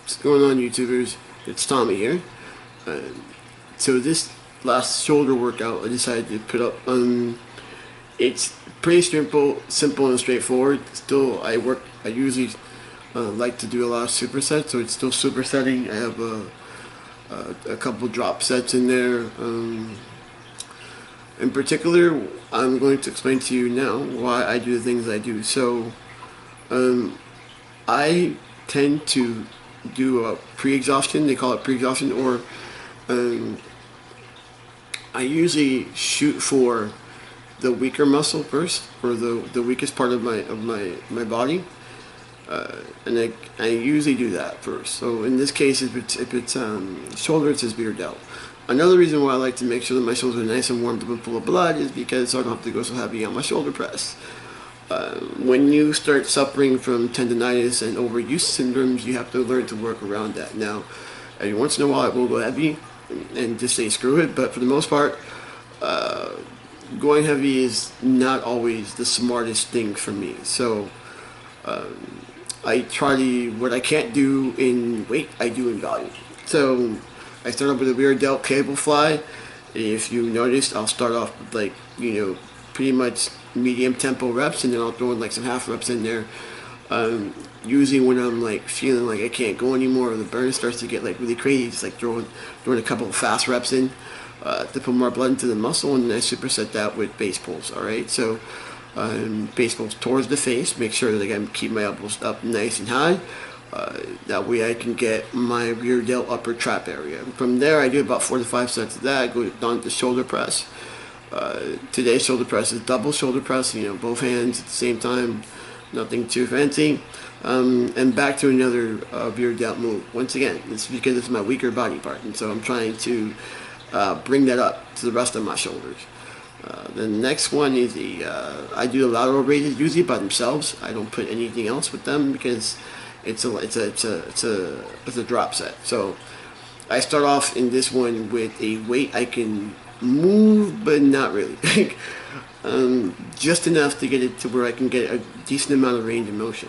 What's going on, YouTubers? It's Tommy here. Uh, so this last shoulder workout I decided to put up. It's pretty simple and straightforward. Still, I usually like to do a lot of supersets, so it's still supersetting. I have a couple drop sets in there. In particular, I'm going to explain to you now why I do the things I do. So, I tend to do a pre-exhaustion. They call it pre-exhaustion, or I usually shoot for the weaker muscle first, or the weakest part of my body, and I usually do that first. So in this case, if it's shoulder, it says rear delt. Another reason why I like to make sure that my shoulders are nice and warmed up and full of blood is because I don't have to go so heavy on my shoulder press. When you start suffering from tendonitis and overuse syndromes, you have to learn to work around that. Now, every once in a while I will go heavy and just say screw it, but for the most part, going heavy is not always the smartest thing for me. So I try to, what I can't do in weight, I do in volume. So I start off with a rear delt cable fly. If you noticed, I'll start off with, like, pretty much medium tempo reps, and then I'll throw in like some half reps in there. Usually when I'm like feeling like I can't go anymore, or the burn starts to get like really crazy, just like throwing a couple of fast reps in to put more blood into the muscle, and then I superset that with base pulls. All right, so base pulls towards the face. Make sure that I can keep my elbows up nice and high. That way I can get my rear delt upper trap area. From there, I do about 4 to 5 sets of that. I go down to shoulder press. Today's shoulder press is double shoulder press, both hands at the same time, nothing too fancy. And back to another rear delt move. Once again, it's because it's my weaker body part, and so I'm trying to bring that up to the rest of my shoulders. The next one is I do the lateral raises usually by themselves. I don't put anything else with them because it's a drop set. So I start off in this one with a weight I can move, but not really. Just enough to get it to where I can get a decent amount of range of motion.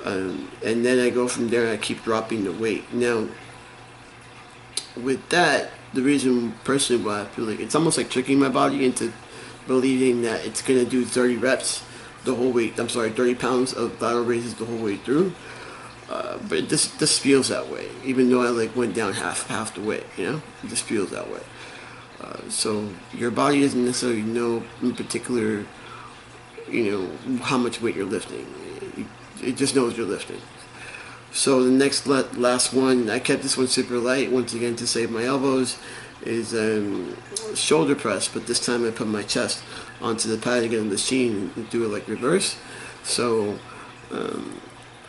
And then I go from there and I keep dropping the weight. Now, with that, the reason personally why I feel like it's almost like tricking my body into believing that it's going to do 30 reps the whole way, 30 pounds of lateral raises the whole way through. But it just feels that way, even though I like went down half the way, it just feels that way. So your body doesn't necessarily know in particular, how much weight you're lifting. It just knows you're lifting. So the last one, I kept this one super light, once again to save my elbows, is shoulder press, but this time I put my chest onto the pad again on the machine and do it like reverse. So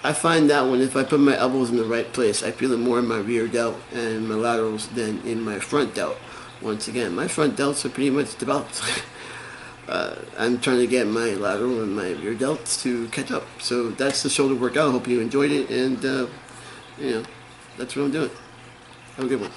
I find that one, if I put my elbows in the right place, I feel it more in my rear delt and my laterals than in my front delt. Once again, my front delts are pretty much developed. I'm trying to get my lateral and my rear delts to catch up. So that's the shoulder workout. I hope you enjoyed it, and that's what I'm doing. Have a good one.